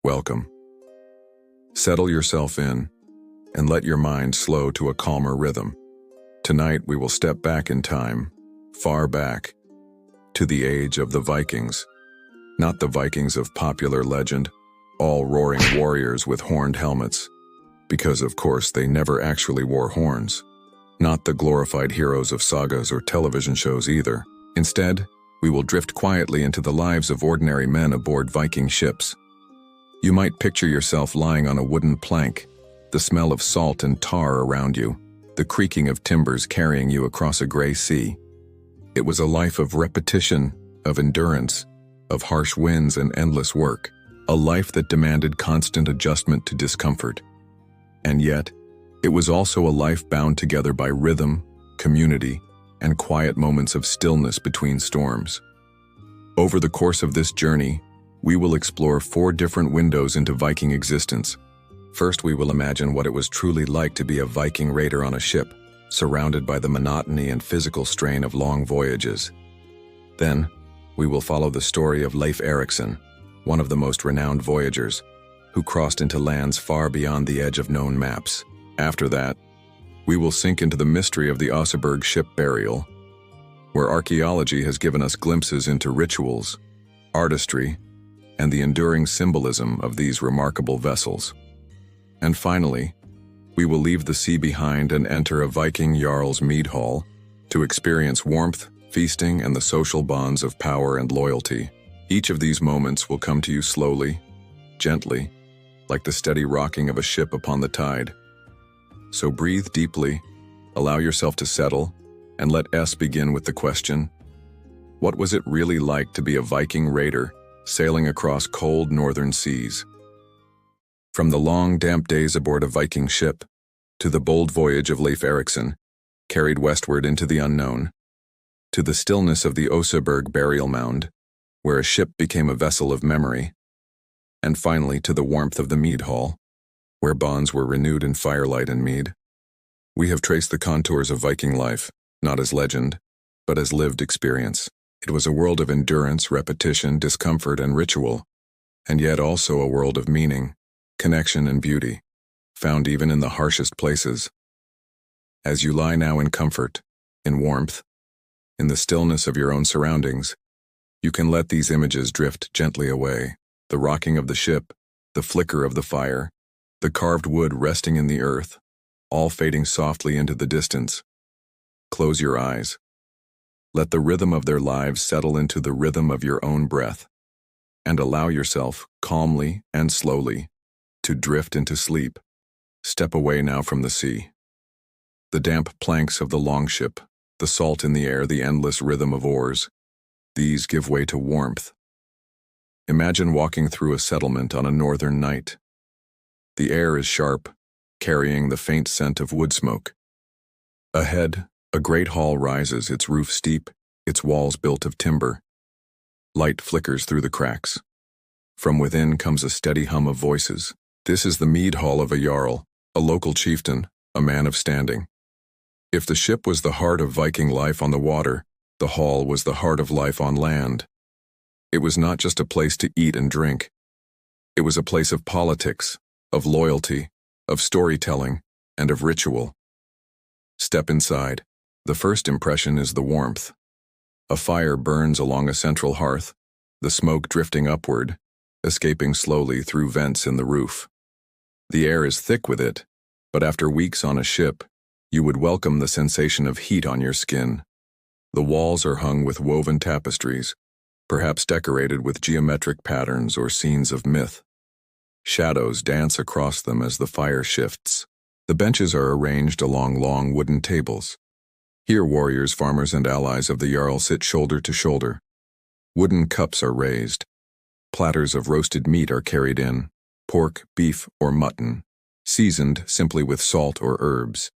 Welcome. Settle yourself in and let your mind slow to a calmer rhythm. Tonight we will step back in time, far back, to the age of the Vikings. Not the Vikings of popular legend, all roaring warriors with horned helmets, because of course they never actually wore horns. Not the glorified heroes of sagas or television shows either. Instead, we will drift quietly into the lives of ordinary men aboard Viking ships. You might picture yourself lying on a wooden plank, the smell of salt and tar around you, the creaking of timbers carrying you across a gray sea. It was a life of repetition, of endurance, of harsh winds and endless work, a life that demanded constant adjustment to discomfort. And yet, it was also a life bound together by rhythm, community, and quiet moments of stillness between storms. Over the course of this journey, we will explore 4 different windows into Viking existence. First, we will imagine what it was truly like to be a Viking raider on a ship, surrounded by the monotony and physical strain of long voyages. Then, we will follow the story of Leif Erikson, one of the most renowned voyagers, who crossed into lands far beyond the edge of known maps. After that, we will sink into the mystery of the Oseberg ship burial, where archaeology has given us glimpses into rituals, artistry, and the enduring symbolism of these remarkable vessels. And finally, we will leave the sea behind and enter a Viking Jarl's mead hall to experience warmth, feasting, and the social bonds of power and loyalty. Each of these moments will come to you slowly, gently, like the steady rocking of a ship upon the tide. So breathe deeply, allow yourself to settle, and let us begin with the question: what was it really like to be a Viking raider sailing across cold northern seas? From the long, damp days aboard a Viking ship, to the bold voyage of Leif Erikson, carried westward into the unknown, to the stillness of the Oseberg burial mound, where a ship became a vessel of memory, and finally to the warmth of the mead hall, where bonds were renewed in firelight and mead. We have traced the contours of Viking life, not as legend, but as lived experience. It was a world of endurance, repetition, discomfort, and ritual, and yet also a world of meaning, connection, and beauty, found even in the harshest places. As you lie now in comfort, in warmth, in the stillness of your own surroundings, you can let these images drift gently away. The rocking of the ship, the flicker of the fire, the carved wood resting in the earth, all fading softly into the distance. Close your eyes. Let the rhythm of their lives settle into the rhythm of your own breath, and allow yourself, calmly and slowly, to drift into sleep. Step away now from the sea. The damp planks of the longship, the salt in the air, the endless rhythm of oars, these give way to warmth. Imagine walking through a settlement on a northern night. The air is sharp, carrying the faint scent of wood smoke. Ahead, a great hall rises, its roof steep, its walls built of timber. Light flickers through the cracks. From within comes a steady hum of voices. This is the mead hall of a jarl, a local chieftain, a man of standing. If the ship was the heart of Viking life on the water, the hall was the heart of life on land. It was not just a place to eat and drink. It was a place of politics, of loyalty, of storytelling, and of ritual. Step inside. The first impression is the warmth. A fire burns along a central hearth, the smoke drifting upward, escaping slowly through vents in the roof. The air is thick with it, but after weeks on a ship, you would welcome the sensation of heat on your skin. The walls are hung with woven tapestries, perhaps decorated with geometric patterns or scenes of myth. Shadows dance across them as the fire shifts. The benches are arranged along long wooden tables. Here warriors, farmers, and allies of the Jarl sit shoulder to shoulder. Wooden cups are raised. Platters of roasted meat are carried in, pork, beef, or mutton, seasoned simply with salt or herbs.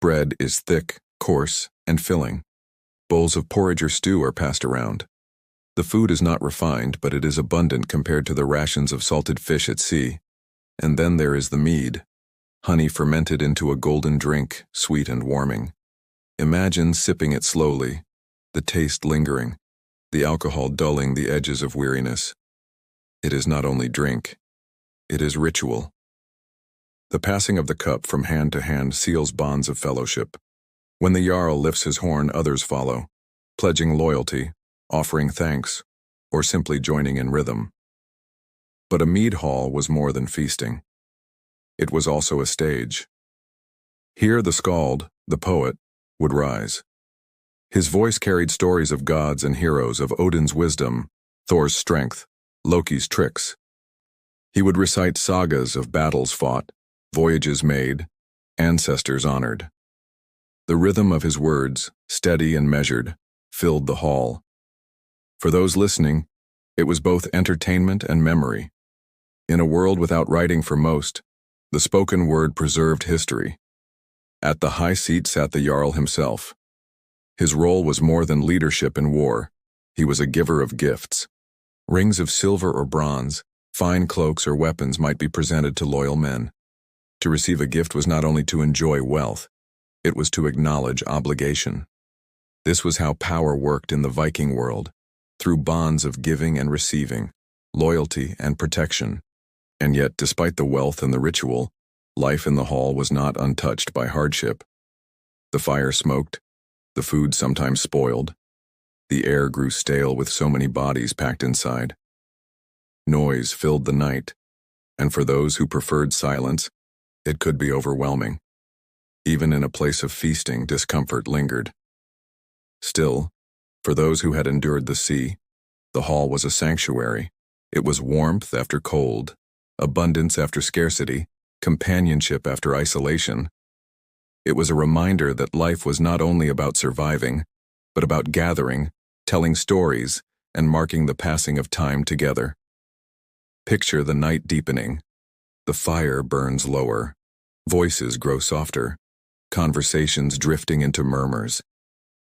Bread is thick, coarse, and filling. Bowls of porridge or stew are passed around. The food is not refined, but it is abundant compared to the rations of salted fish at sea. And then there is the mead, honey fermented into a golden drink, sweet and warming. Imagine sipping it slowly, the taste lingering, the alcohol dulling the edges of weariness. It is not only drink, It is ritual. The passing of the cup from hand to hand seals bonds of fellowship. When the Jarl lifts his horn, others follow, pledging loyalty, offering thanks, or simply joining in rhythm. But a mead hall was more than feasting. It was also a stage. Here the skald, the poet, would rise. His voice carried stories of gods and heroes, of Odin's wisdom, Thor's strength, Loki's tricks. He would recite sagas of battles fought, voyages made, ancestors honored. The rhythm of his words, steady and measured, filled the hall. For those listening, it was both entertainment and memory. In a world without writing for most, the spoken word preserved history. At the high seat sat the Jarl himself. His role was more than leadership in war. He was a giver of gifts. Rings of silver or bronze, fine cloaks or weapons might be presented to loyal men. To receive a gift was not only to enjoy wealth, it was to acknowledge obligation. This was how power worked in the Viking world, through bonds of giving and receiving, loyalty and protection. And yet, despite the wealth and the ritual, life in the hall was not untouched by hardship. The fire smoked, the food sometimes spoiled, the air grew stale with so many bodies packed inside. Noise filled the night, and for those who preferred silence, it could be overwhelming. Even in a place of feasting, discomfort lingered. Still, for those who had endured the sea, the hall was a sanctuary. It was warmth after cold, abundance after scarcity, companionship after isolation. It was a reminder that life was not only about surviving, but about gathering, telling stories, and marking the passing of time together. Picture the night deepening. The fire burns lower. Voices grow softer. Conversations drifting into murmurs.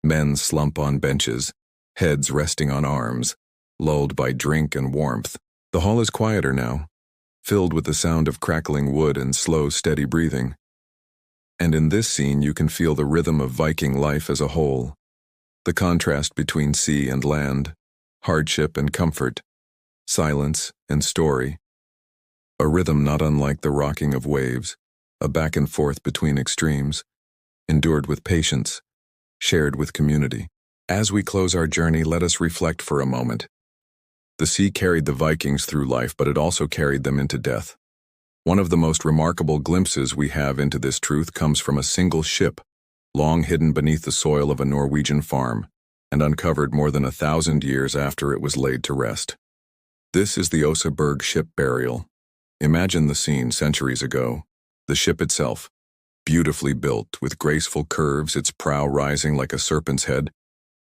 Men slump on benches, heads resting on arms, lulled by drink and warmth. The hall is quieter now, filled with the sound of crackling wood and slow, steady breathing. And in this scene you can feel the rhythm of Viking life as a whole. The contrast between sea and land, hardship and comfort, silence and story. A rhythm not unlike the rocking of waves, a back and forth between extremes, endured with patience, shared with community. As we close our journey, let us reflect for a moment. The sea carried the Vikings through life, but it also carried them into death. One of the most remarkable glimpses we have into this truth comes from a single ship, long hidden beneath the soil of a Norwegian farm, and uncovered more than 1,000 years after it was laid to rest. This is the Oseberg ship burial. Imagine the scene centuries ago. The ship itself, beautifully built, with graceful curves, its prow rising like a serpent's head,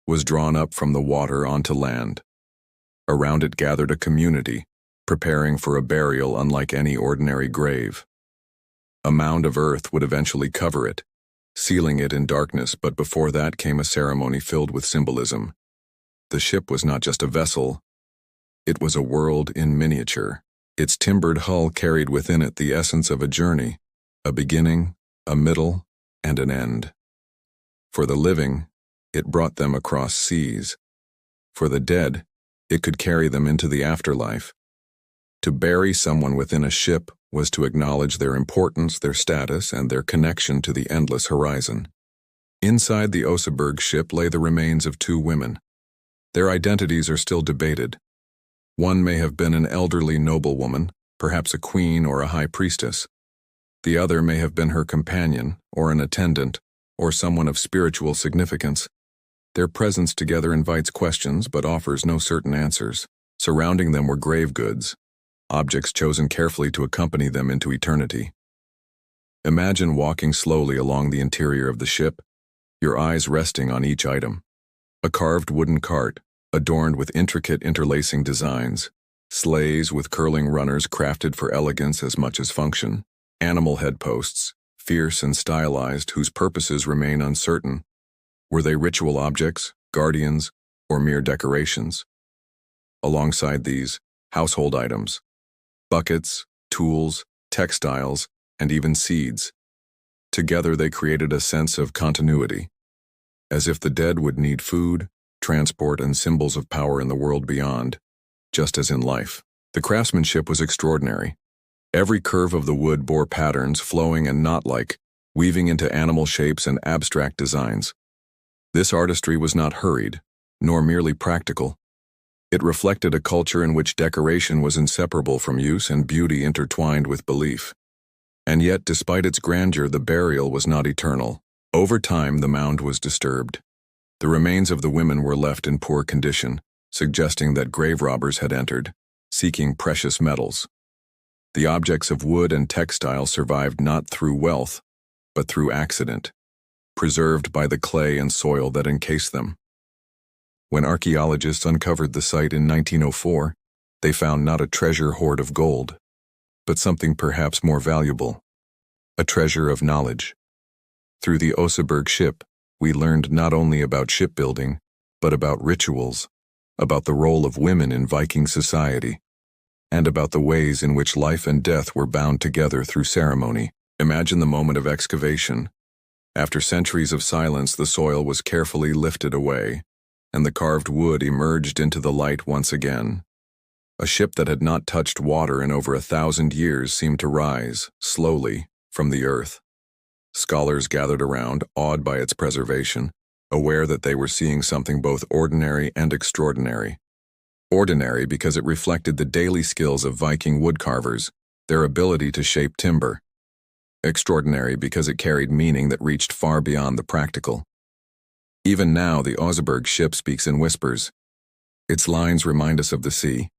was drawn up from the water onto land. Around it gathered a community, preparing for a burial unlike any ordinary grave. A mound of earth would eventually cover it, sealing it in darkness, but before that came a ceremony filled with symbolism. The ship was not just a vessel, it was a world in miniature. Its timbered hull carried within it the essence of a journey, a beginning, a middle, and an end. For the living, it brought them across seas. For the dead, it could carry them into the afterlife. To bury someone within a ship was to acknowledge their importance, their status, and their connection to the endless horizon. Inside the Oseberg ship lay the remains of two women. Their identities are still debated. One may have been an elderly noblewoman, perhaps a queen or a high priestess. The other may have been her companion, or an attendant, or someone of spiritual significance. Their presence together invites questions but offers no certain answers. Surrounding them were grave goods, objects chosen carefully to accompany them into eternity. Imagine walking slowly along the interior of the ship, your eyes resting on each item. A carved wooden cart, adorned with intricate interlacing designs, sleighs with curling runners crafted for elegance as much as function, animal headposts, fierce and stylized, whose purposes remain uncertain. Were they ritual objects, guardians, or mere decorations? Alongside these, household items, buckets, tools, textiles, and even seeds. Together they created a sense of continuity, as if the dead would need food, transport, and symbols of power in the world beyond, just as in life. The craftsmanship was extraordinary. Every curve of the wood bore patterns, flowing and knot-like, weaving into animal shapes and abstract designs. This artistry was not hurried, nor merely practical. It reflected a culture in which decoration was inseparable from use and beauty intertwined with belief. And yet, despite its grandeur, the burial was not eternal. Over time, the mound was disturbed. The remains of the women were left in poor condition, suggesting that grave robbers had entered, seeking precious metals. The objects of wood and textile survived not through wealth, but through accident, preserved by the clay and soil that encased them. When archaeologists uncovered the site in 1904, they found not a treasure hoard of gold, but something perhaps more valuable, a treasure of knowledge. Through the Oseberg ship, we learned not only about shipbuilding, but about rituals, about the role of women in Viking society, and about the ways in which life and death were bound together through ceremony. Imagine the moment of excavation. After centuries of silence, the soil was carefully lifted away, and the carved wood emerged into the light once again. A ship that had not touched water in over 1,000 years seemed to rise, slowly, from the earth. Scholars gathered around, awed by its preservation, aware that they were seeing something both ordinary and extraordinary. Ordinary because it reflected the daily skills of Viking woodcarvers, their ability to shape timber. Extraordinary because it carried meaning that reached far beyond the practical. Even now, the Oseberg ship speaks in whispers. Its lines remind us of the sea.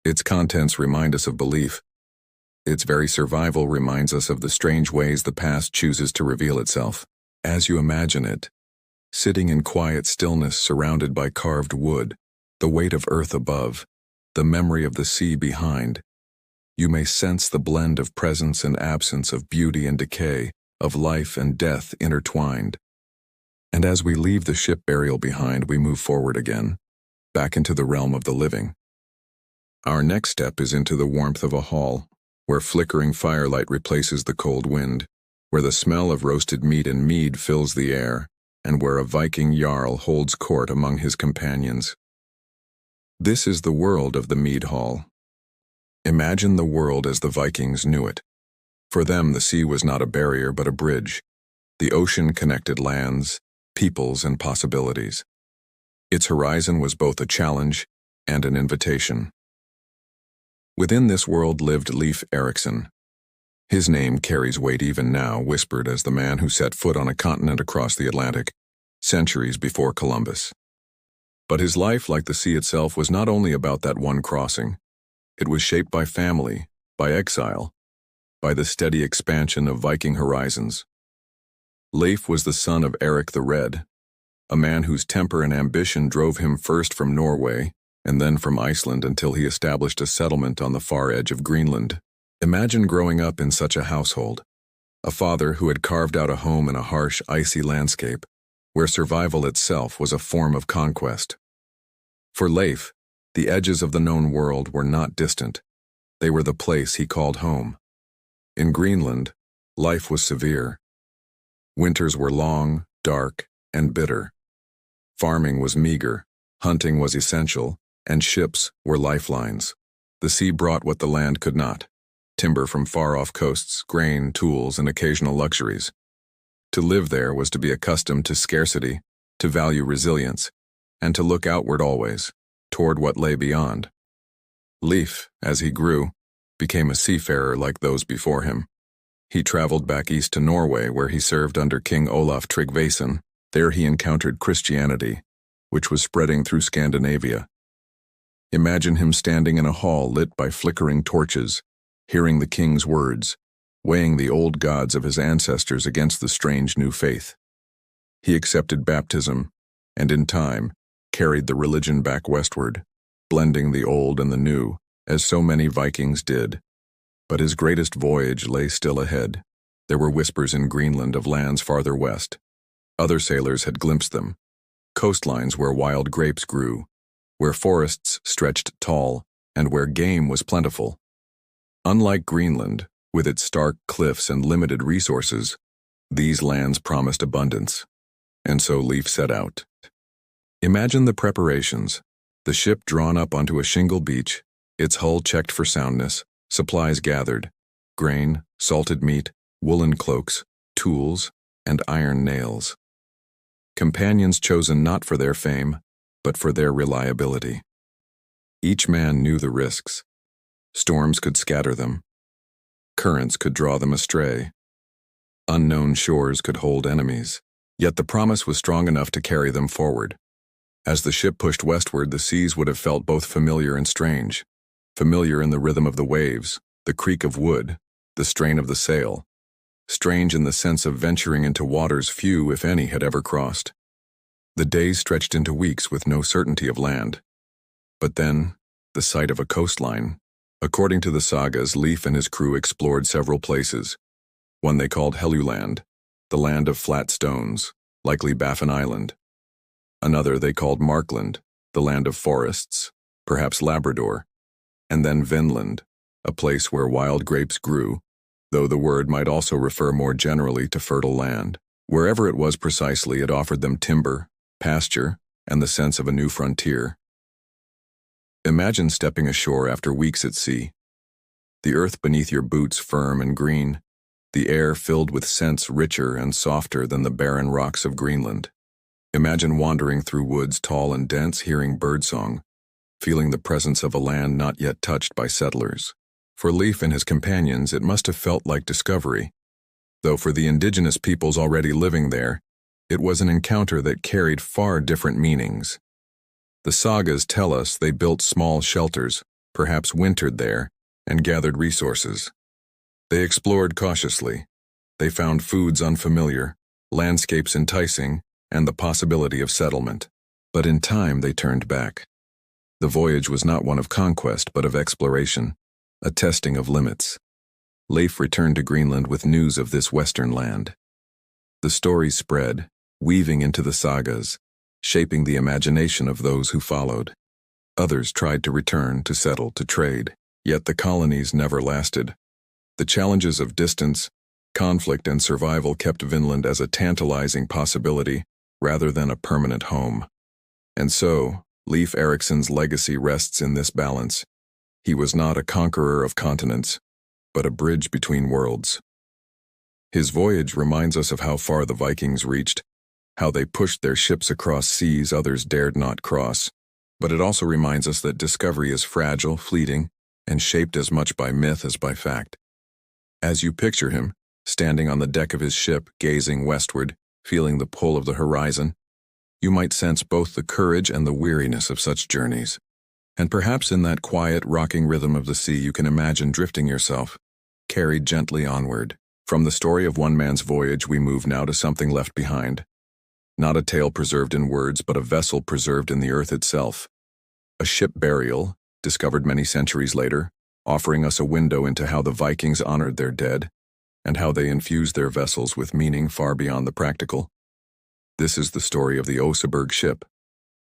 Its contents remind us of belief. Its very survival reminds us of the strange ways the past chooses to reveal itself. As you imagine it, sitting in quiet stillness surrounded by carved wood, the weight of earth above, the memory of the sea behind, you may sense the blend of presence and absence, of beauty and decay, of life and death intertwined. And as we leave the ship burial behind, we move forward again, back into the realm of the living. Our next step is into the warmth of a hall, where flickering firelight replaces the cold wind, where the smell of roasted meat and mead fills the air, and where a Viking jarl holds court among his companions. This is the world of the mead hall. Imagine the world as the Vikings knew it. For them, the sea was not a barrier but a bridge. The ocean connected lands, peoples, and possibilities. Its horizon was both a challenge and an invitation. Within this world lived Leif Erikson. His name carries weight even now, whispered as the man who set foot on a continent across the Atlantic, centuries before Columbus. But his life, like the sea itself, was not only about that one crossing. It was shaped by family, by exile, by the steady expansion of Viking horizons. Leif was the son of Eric the Red, a man whose temper and ambition drove him first from Norway and then from Iceland until he established a settlement on the far edge of Greenland. Imagine growing up in such a household, a father who had carved out a home in a harsh, icy landscape, where survival itself was a form of conquest. For Leif, the edges of the known world were not distant. They were the place he called home. In Greenland, life was severe. Winters were long, dark, and bitter. Farming was meager, hunting was essential, and ships were lifelines. The sea brought what the land could not: timber from far-off coasts, grain, tools, and occasional luxuries. To live there was to be accustomed to scarcity, to value resilience, and to look outward always, toward what lay beyond. Leif, as he grew, became a seafarer like those before him. He traveled back east to Norway, where he served under King Olaf Tryggvason. There he encountered Christianity, which was spreading through Scandinavia. Imagine him standing in a hall lit by flickering torches, hearing the king's words, weighing the old gods of his ancestors against the strange new faith. He accepted baptism, and in time, carried the religion back westward, blending the old and the new, as so many Vikings did. But his greatest voyage lay still ahead. There were whispers in Greenland of lands farther west. Other sailors had glimpsed them. Coastlines where wild grapes grew, where forests stretched tall, and where game was plentiful. Unlike Greenland, with its stark cliffs and limited resources, these lands promised abundance. And so Leif set out. Imagine the preparations: the ship drawn up onto a shingle beach, its hull checked for soundness, Supplies gathered: grain, salted meat, woolen cloaks, tools, and iron nails. Companions chosen not for their fame, but for their reliability. Each man knew the risks. Storms could scatter them. Currents could draw them astray. Unknown shores could hold enemies. Yet the promise was strong enough to carry them forward. As the ship pushed westward, the seas would have felt both familiar and strange. Familiar in the rhythm of the waves, the creak of wood, the strain of the sail. Strange in the sense of venturing into waters few, if any, had ever crossed. The days stretched into weeks with no certainty of land. But then, the sight of a coastline. According to the sagas, Leif and his crew explored several places. One they called Helluland, the land of flat stones, likely Baffin Island. Another they called Markland, the land of forests, perhaps Labrador. And then Vinland, a place where wild grapes grew, though the word might also refer more generally to fertile land. Wherever it was precisely, it offered them timber, pasture, and the sense of a new frontier. Imagine stepping ashore after weeks at sea. The earth beneath your boots firm and green, the air filled with scents richer and softer than the barren rocks of Greenland. Imagine wandering through woods tall and dense, hearing birdsong, feeling the presence of a land not yet touched by settlers. For Leif and his companions, it must have felt like discovery, though for the indigenous peoples already living there, it was an encounter that carried far different meanings. The sagas tell us they built small shelters, perhaps wintered there, and gathered resources. They explored cautiously. They found foods unfamiliar, landscapes enticing, and the possibility of settlement. But in time they turned back. The voyage was not one of conquest but of exploration, a testing of limits. Leif returned to Greenland with news of this western land. The stories spread, weaving into the sagas, shaping the imagination of those who followed. Others tried to return, to settle, to trade, yet the colonies never lasted. The challenges of distance, conflict, and survival kept Vinland as a tantalizing possibility rather than a permanent home. And so, Leif Erikson's legacy rests in this balance. He was not a conqueror of continents, but a bridge between worlds. His voyage reminds us of how far the Vikings reached, how they pushed their ships across seas others dared not cross, but it also reminds us that discovery is fragile, fleeting, and shaped as much by myth as by fact. As you picture him, standing on the deck of his ship, gazing westward, feeling the pull of the horizon, you might sense both the courage and the weariness of such journeys. And perhaps in that quiet, rocking rhythm of the sea you can imagine drifting yourself, carried gently onward. From the story of one man's voyage we move now to something left behind. Not a tale preserved in words, but a vessel preserved in the earth itself. A ship burial, discovered many centuries later, offering us a window into how the Vikings honored their dead, and how they infused their vessels with meaning far beyond the practical. This is the story of the Oseberg ship.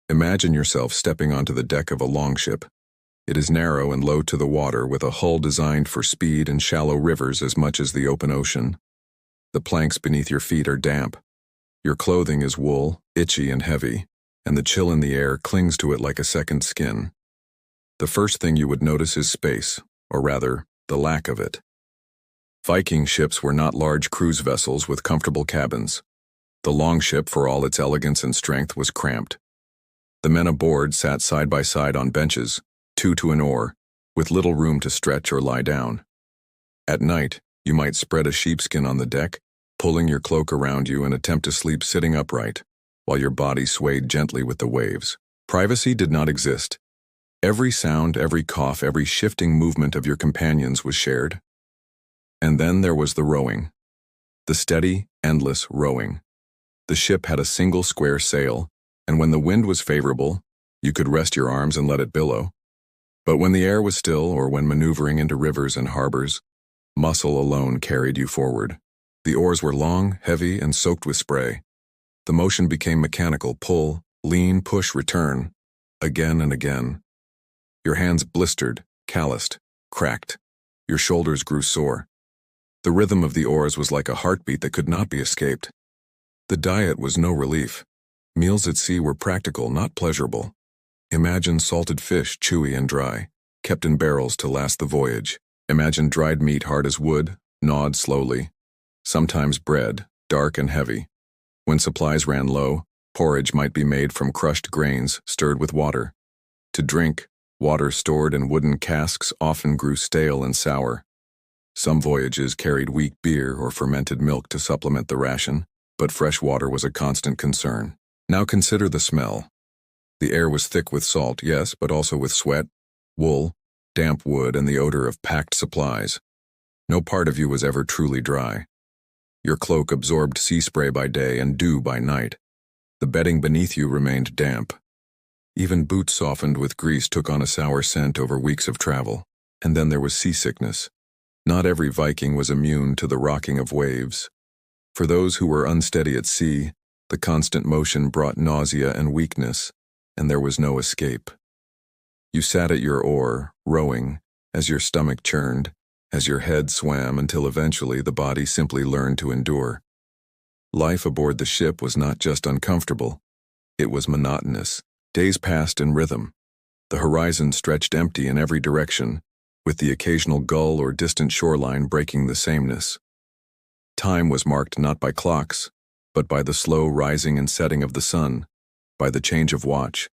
Imagine yourself stepping onto the deck of a longship. It is narrow and low to the water, with a hull designed for speed and shallow rivers as much as the open ocean. The planks beneath your feet are damp. Your clothing is wool, itchy and heavy, and the chill in the air clings to it like a second skin. The first thing you would notice is space, or rather, the lack of it. Viking ships were not large cruise vessels with comfortable cabins. The longship, for all its elegance and strength, was cramped. The men aboard sat side by side on benches, two to an oar, with little room to stretch or lie down. At night, you might spread a sheepskin on the deck, pulling your cloak around you and attempt to sleep sitting upright, while your body swayed gently with the waves. Privacy did not exist. Every sound, every cough, every shifting movement of your companions was shared. And then there was the rowing. The steady, endless rowing. The ship had a single square sail, and when the wind was favorable, you could rest your arms and let it billow. But when the air was still, or when maneuvering into rivers and harbors, muscle alone carried you forward. The oars were long, heavy, and soaked with spray. The motion became mechanical: pull, lean, push, return, again and again. Your hands blistered, calloused, cracked. Your shoulders grew sore. The rhythm of the oars was like a heartbeat that could not be escaped. The diet was no relief. Meals at sea were practical, not pleasurable. Imagine salted fish, chewy and dry, kept in barrels to last the voyage, Imagine dried meat hard as wood, gnawed slowly. Sometimes bread, dark and heavy. When supplies ran low, porridge might be made from crushed grains stirred with water. To drink, water stored in wooden casks often grew stale and sour. Some voyages carried weak beer or fermented milk to supplement the ration, but fresh water was a constant concern. Now consider the smell. The air was thick with salt, yes, but also with sweat, wool, damp wood, and the odor of packed supplies. No part of you was ever truly dry. Your cloak absorbed sea spray by day and dew by night. The bedding beneath you remained damp. Even boots softened with grease took on a sour scent over weeks of travel. And then there was seasickness. Not every Viking was immune to the rocking of waves. For those who were unsteady at sea, the constant motion brought nausea and weakness, and there was no escape. You sat at your oar, rowing, as your stomach churned, as your head swam until eventually the body simply learned to endure. Life aboard the ship was not just uncomfortable, it was monotonous. Days passed in rhythm. The horizon stretched empty in every direction, with the occasional gull or distant shoreline breaking the sameness. Time was marked not by clocks, but by the slow rising and setting of the sun, by the change of watch,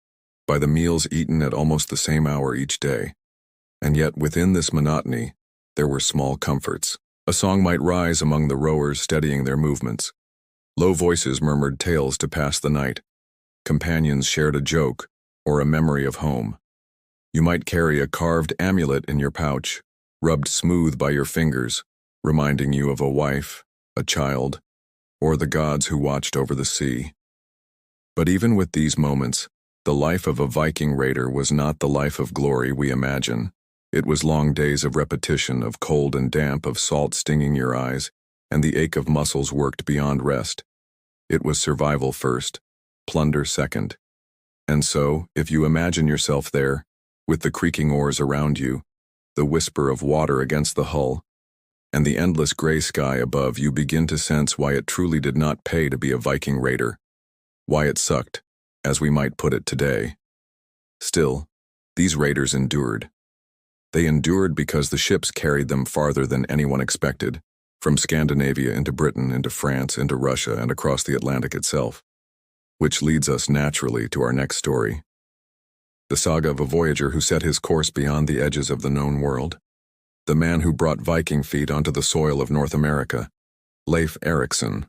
by the meals eaten at almost the same hour each day. And yet within this monotony, there were small comforts. A song might rise among the rowers steadying their movements. Low voices murmured tales to pass the night. Companions shared a joke or a memory of home. You might carry a carved amulet in your pouch, rubbed smooth by your fingers, reminding you of a wife, a child, or the gods who watched over the sea. But even with these moments, the life of a Viking raider was not the life of glory we imagine. It was long days of repetition, of cold and damp, of salt stinging your eyes, and the ache of muscles worked beyond rest. It was survival first, plunder second. And so, if you imagine yourself there, with the creaking oars around you, the whisper of water against the hull, and the endless gray sky above, you begin to sense why it truly did not pay to be a Viking raider, why it sucked, as we might put it today. Still, these raiders endured. They endured because the ships carried them farther than anyone expected, from Scandinavia into Britain, into France, into Russia, and across the Atlantic itself. Which leads us naturally to our next story. The saga of a voyager who set his course beyond the edges of the known world. The man who brought Viking feet onto the soil of North America, Leif Erikson.